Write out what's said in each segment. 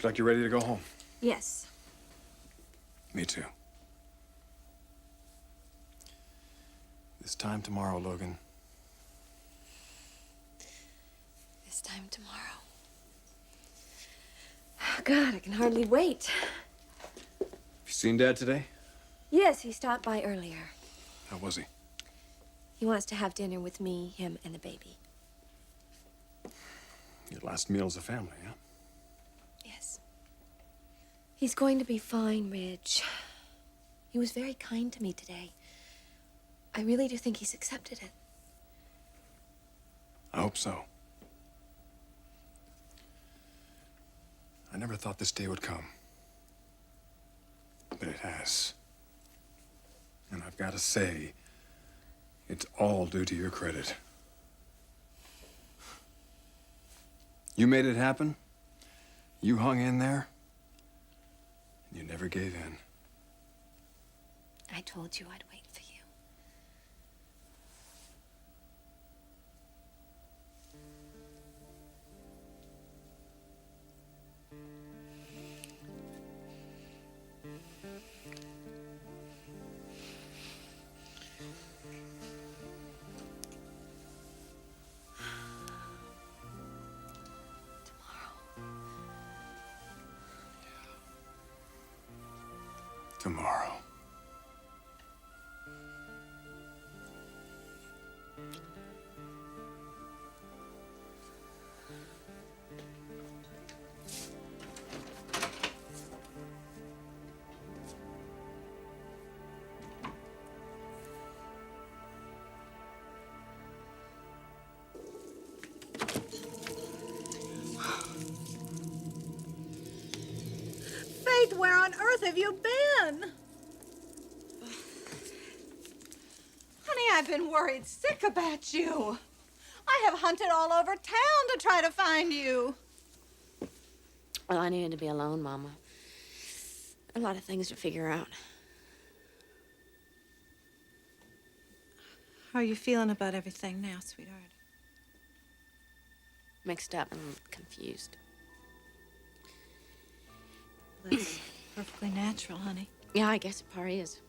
Looks like you're ready to go home. Yes. Me too. This time tomorrow, Logan. This time tomorrow. Oh, God, I can hardly wait. Have you seen Dad today? Yes, he stopped by earlier. How was he? He wants to have dinner with me, him, and the baby. Your last meal as a family, huh? Yes. He's going to be fine, Ridge. He was very kind to me today. I really do think he's accepted it. I hope so. I never thought this day would come. But it has. And I've got to say, it's all due to your credit. You made it happen. You hung in there. And you never gave in. I told you I'd wait for you. Tomorrow. Faith, where on earth have you been? Honey, I've been worried sick about you. I have hunted all over town to try to find you. Well, I needed to be alone, Mama. A lot of things to figure out. How are you feeling about everything now, sweetheart? Mixed up and confused. That's perfectly natural, honey. Yeah, I guess it probably is.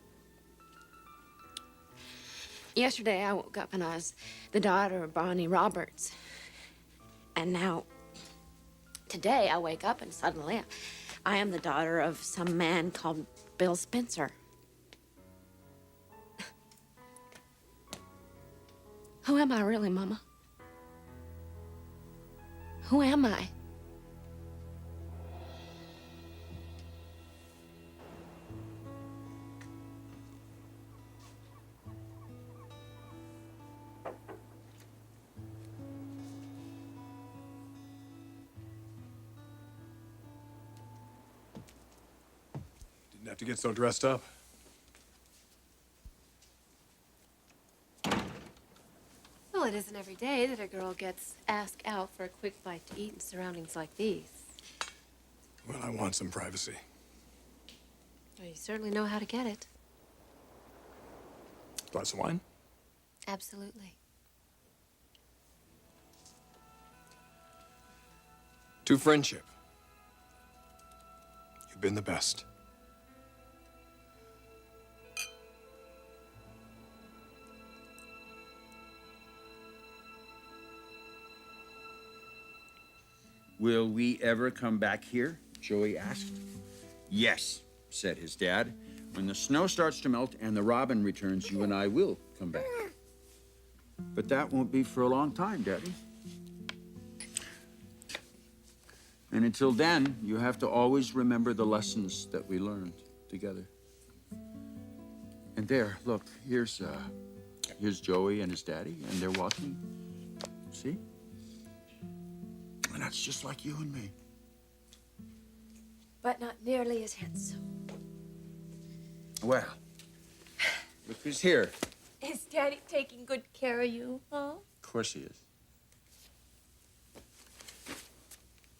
Yesterday, I woke up and I was the daughter of Bonnie Roberts. And now, today, I wake up and suddenly I am the daughter of some man called Bill Spencer. Who am I really, Mama? Who am I? Didn't have to get so dressed up. Well, it isn't every day that a girl gets asked out for a quick bite to eat in surroundings like these. Well, I want some privacy. Well, you certainly know how to get it. Glass of wine? Absolutely. To friendship. You've been the best. Will we ever come back here? Joey asked. Yes, said his dad. When the snow starts to melt and the robin returns, you and I will come back. But that won't be for a long time, Daddy. And until then, you have to always remember the lessons that we learned together. And there, look, here's Joey and his daddy, and they're walking. See? And that's just like you and me. But not nearly as handsome. Well, look who's here. Is Daddy taking good care of you, huh? Of course he is.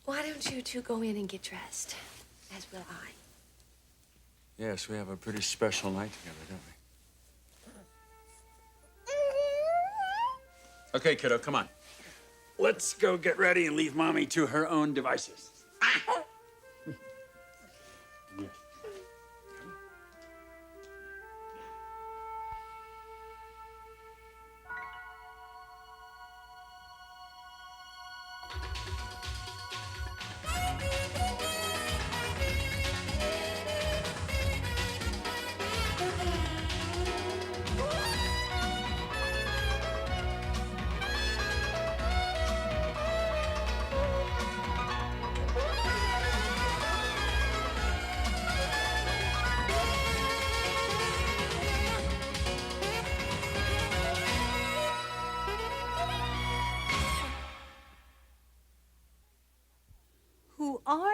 Why don't you two go in and get dressed, as will I? Yes, we have a pretty special night together, don't we? Okay, kiddo, come on. Let's go get ready and leave Mommy to her own devices.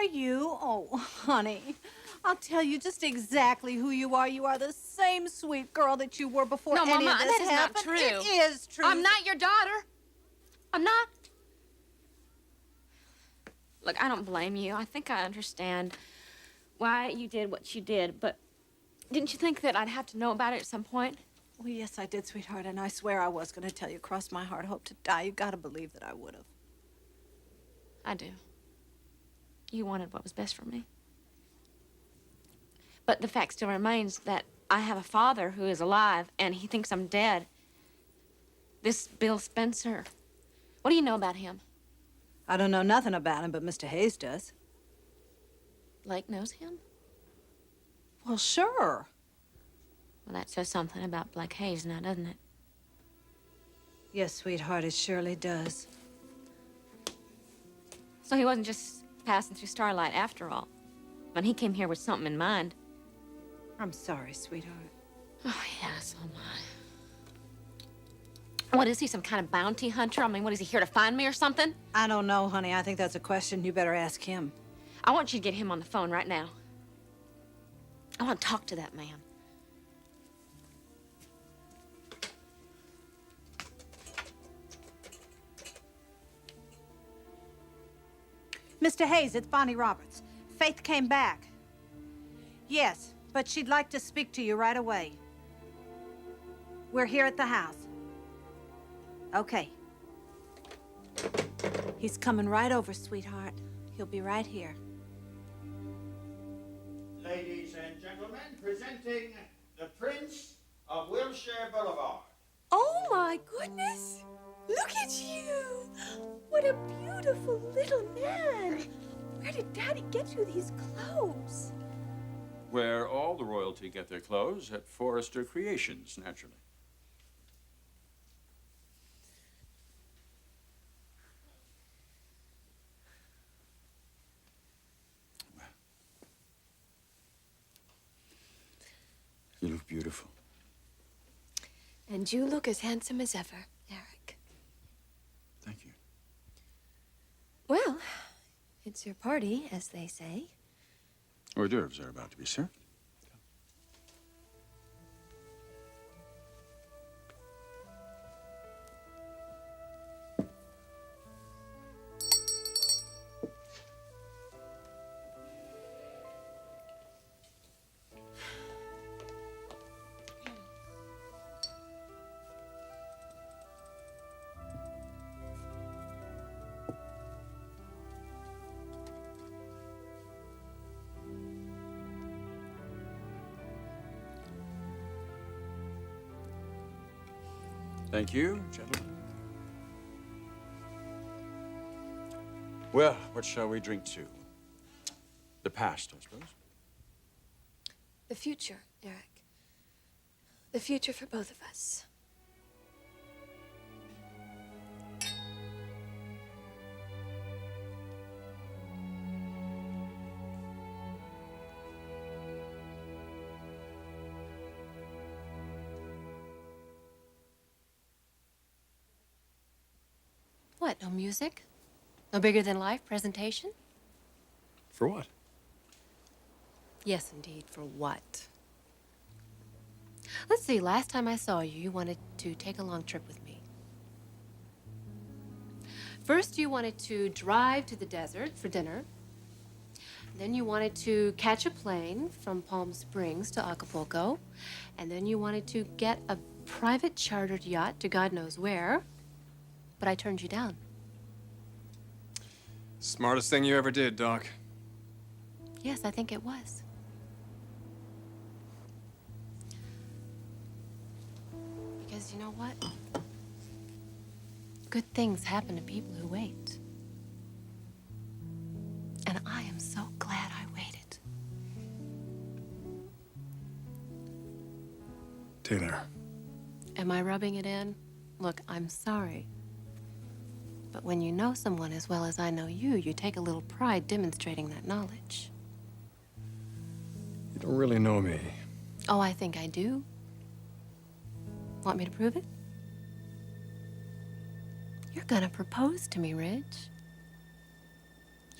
are you? Oh, honey, I'll tell you just exactly who you are. You are the same sweet girl that you were before No, any Mama, of this that is happened. not true. It is true. I'm not your daughter. I'm not. Look, I don't blame you. I think I understand why you did what you did, but didn't you think that I'd have to know about it at some point? Well, yes, I did, sweetheart, and I swear I was going to tell you. Cross my heart, hope to die. You got to believe that I would have. I do. You wanted what was best for me. But the fact still remains that I have a father who is alive, and he thinks I'm dead. This Bill Spencer. What do you know about him? I don't know nothing about him, but Mr. Hayes does. Blake knows him? Well, sure. Well, that says something about Blake Hayes now, doesn't it? Yes, sweetheart, it surely does. So he wasn't just passing through Starlight after all. When he came here with something in mind. I'm sorry, sweetheart. Oh, yeah, so am I. What, is he, some kind of bounty hunter? I mean, what, is he here to find me or something? I don't know, honey. I think that's a question you better ask him. I want you to get him on the phone right now. I want to talk to that man. Mr. Hayes, it's Bonnie Roberts. Faith came back. Yes, but she'd like to speak to you right away. We're here at the house. Okay. He's coming right over, sweetheart. He'll be right here. Ladies and gentlemen, presenting the Prince of Wilshire Boulevard. Oh, my goodness. Look at you. What a beautiful little man. Where did Daddy get you these clothes? Where all the royalty get their clothes, at Forrester Creations, naturally. You look beautiful. And you look as handsome as ever, Eric. Thank you. Well, it's your party, as they say. Hors d'oeuvres are about to be served. Thank you, gentlemen. Well, what shall we drink to? The past, I suppose. The future, Eric. The future for both of us. What, no music? No bigger-than-life presentation? For what? Yes, indeed, for what? Let's see, last time I saw you, you wanted to take a long trip with me. First, you wanted to drive to the desert for dinner. Then you wanted to catch a plane from Palm Springs to Acapulco. And then you wanted to get a private chartered yacht to God knows where. But I turned you down. Smartest thing you ever did, Doc. Yes, I think it was. Because you know what? Good things happen to people who wait. And I am so glad I waited. Taylor. Am I rubbing it in? Look, I'm sorry. But when you know someone as well as I know you, you take a little pride demonstrating that knowledge. You don't really know me. Oh, I think I do. Want me to prove it? You're gonna propose to me, Ridge.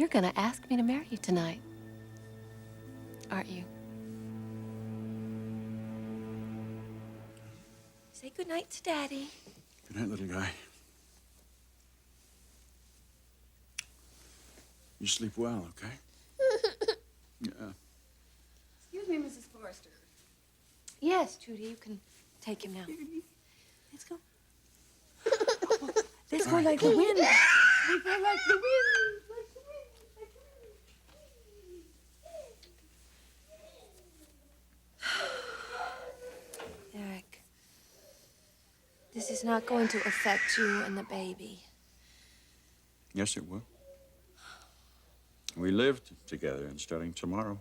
You're gonna ask me to marry you tonight, aren't you? Say goodnight to Daddy. Good night, little guy. You sleep well, okay? Yeah. Excuse me, Mrs. Forrester. Yes, Judy, you can take him now. Let's go. Let's go like the wind. We go like the wind. Like the wind. Like the wind. Eric, this is not going to affect you and the baby. Yes, it will. We lived together, and starting tomorrow,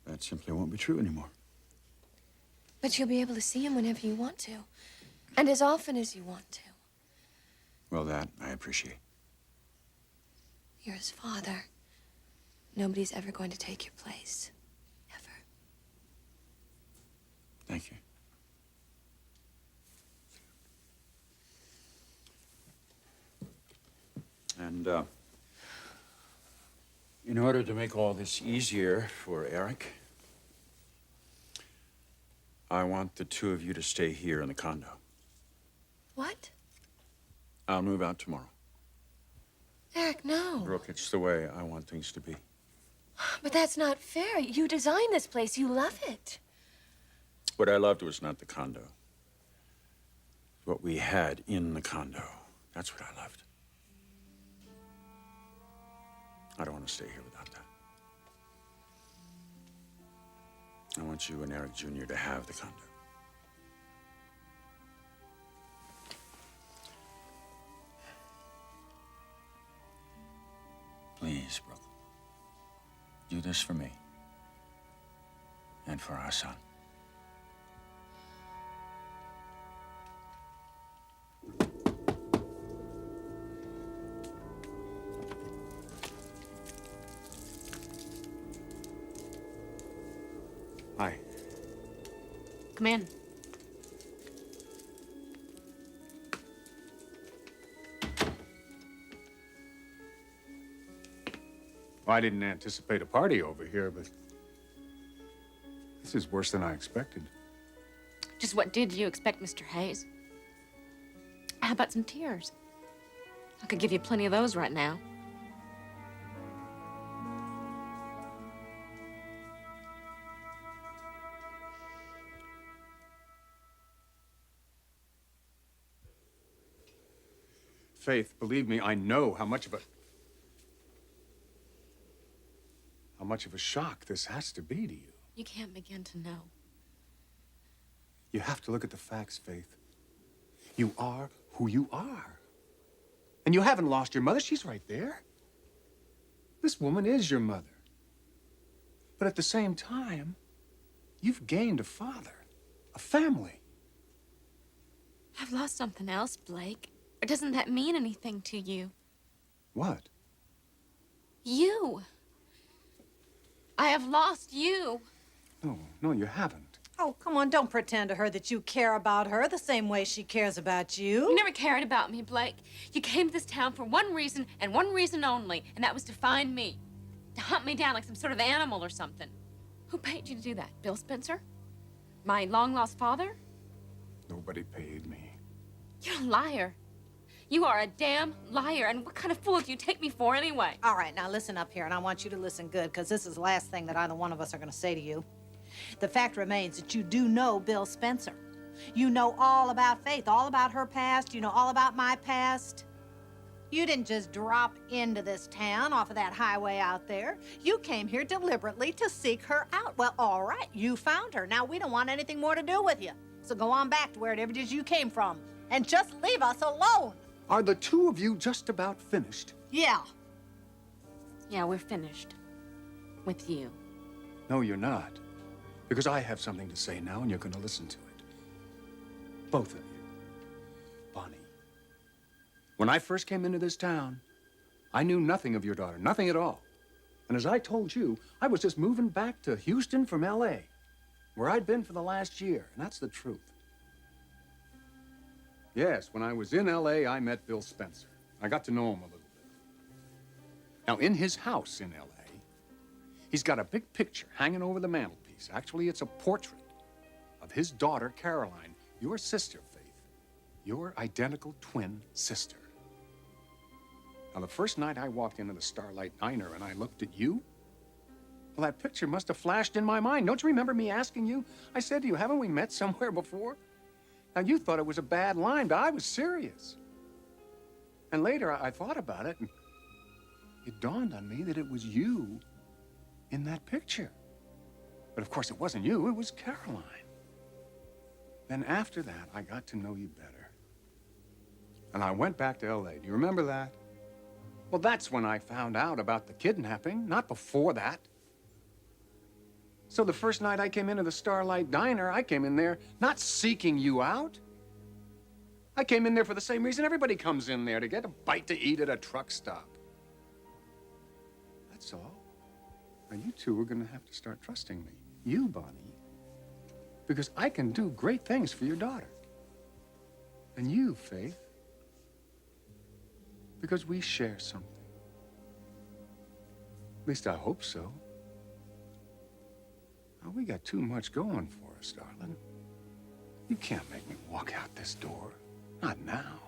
that simply won't be true anymore. But you'll be able to see him whenever you want to, and as often as you want to. Well, that I appreciate. You're his father. Nobody's ever going to take your place. Ever. Thank you. And, in order to make all this easier for Eric, I want the two of you to stay here in the condo. What? I'll move out tomorrow. Eric, no. Brooke, it's the way I want things to be. But that's not fair. You designed this place. You love it. What I loved was not the condo. What we had in the condo. That's what I loved. I don't want to stay here without that. I want you and Eric Jr. to have the condo. Please, Brooke. Do this for me. And for our son. Hi. Come in. Well, I didn't anticipate a party over here, but this is worse than I expected. Just what did you expect, Mr. Hayes? How about some tears? I could give you plenty of those right now. Faith, believe me, I know how much of a shock this has to be to you. You can't begin to know. You have to look at the facts, Faith. You are who you are. And you haven't lost your mother. She's right there. This woman is your mother. But at the same time, you've gained a father, a family. I've lost something else, Blake. Or doesn't that mean anything to you? What? You. I have lost you. No, you haven't. Oh, come on, don't pretend to her that you care about her the same way she cares about you. You never cared about me, Blake. You came to this town for one reason and one reason only, and that was to find me. To hunt me down like some sort of animal or something. Who paid you to do that? Bill Spencer? My long-lost father? Nobody paid me. You're a liar. You are a damn liar, and what kind of fool do you take me for anyway? All right, now listen up here, and I want you to listen good, because this is the last thing that either one of us are going to say to you. The fact remains that you do know Bill Spencer. You know all about Faith, all about her past. You know all about my past. You didn't just drop into this town off of that highway out there. You came here deliberately to seek her out. Well, all right, you found her. Now, we don't want anything more to do with you. So go on back to wherever it is you came from, and just leave us alone. Are the two of you just about finished? Yeah. Yeah, we're finished. With you. No, you're not. Because I have something to say now, and you're going to listen to it. Both of you. Bonnie. When I first came into this town, I knew nothing of your daughter, nothing at all. And as I told you, I was just moving back to Houston from L.A., where I'd been for the last year, and that's the truth. Yes, when I was in L.A., I met Bill Spencer. I got to know him a little bit. Now, in his house in L.A., he's got a big picture hanging over the mantelpiece. Actually, it's a portrait of his daughter, Caroline, your sister, Faith, your identical twin sister. Now, the first night I walked into the Starlight Diner and I looked at you, well, that picture must have flashed in my mind. Don't you remember me asking you? I said to you, haven't we met somewhere before? Now, you thought it was a bad line, but I was serious. And later, I thought about it, and it dawned on me that it was you in that picture. But of course, it wasn't you, it was Caroline. Then after that, I got to know you better. And I went back to L.A. Do you remember that? Well, that's when I found out about the kidnapping, not before that. So the first night I came into the Starlight Diner, I came in there not seeking you out. I came in there for the same reason everybody comes in there, to get a bite to eat at a truck stop. That's all. Now, you two are going to have to start trusting me. You, Bonnie, because I can do great things for your daughter. And you, Faith, because we share something. At least I hope so. Now, we got too much going for us, darling. You can't make me walk out this door. Not now.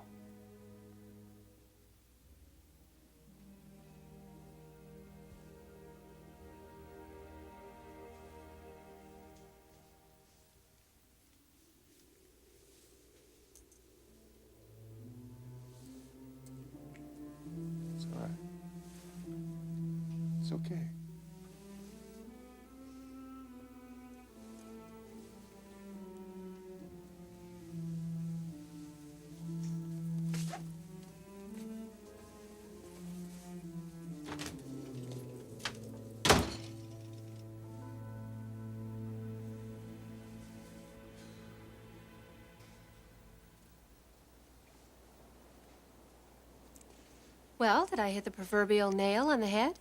It's all right. It's okay. Well, did I hit the proverbial nail on the head?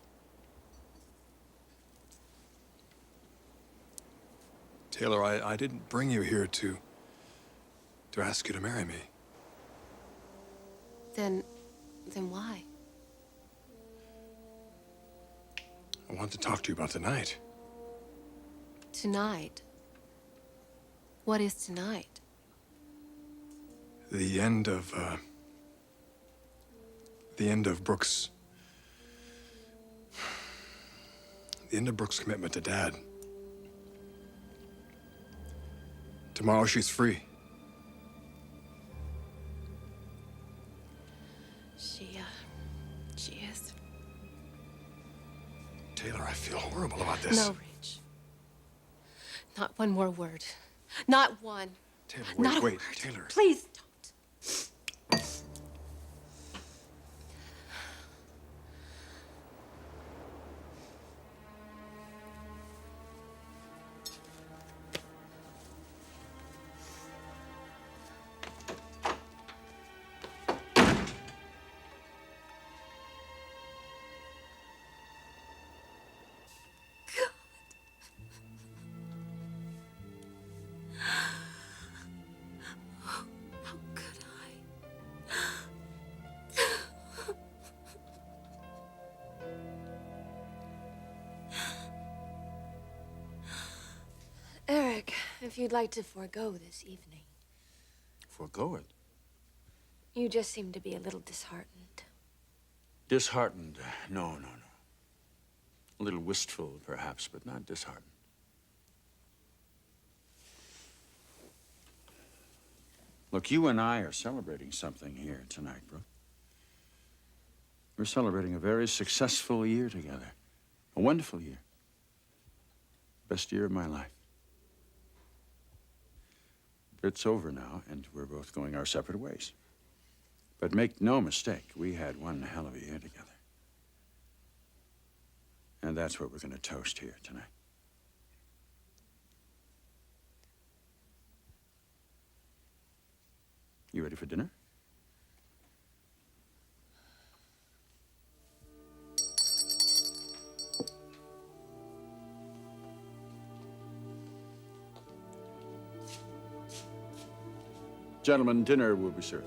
Taylor, I didn't bring you here to ask you to marry me. Then why? I want to talk to you about tonight. Tonight? What is tonight? The end of Brooke's... The end of Brooke's commitment to Dad. Tomorrow she's free. She is. Taylor, I feel horrible about this. No, Rich. Not one more word. Not one. Taylor, Not a wait, word. Taylor. Please don't. How could I? Eric, if you'd like to forego this evening. Forgo it. You just seem to be a little disheartened. Disheartened? No. A little wistful, perhaps, but not disheartened. Look, you and I are celebrating something here tonight, Brooke. We're celebrating a very successful year together. A wonderful year. Best year of my life. It's over now, and we're both going our separate ways. But make no mistake, we had one hell of a year together. And that's what we're going to toast here tonight. You ready for dinner? Gentlemen, dinner will be served.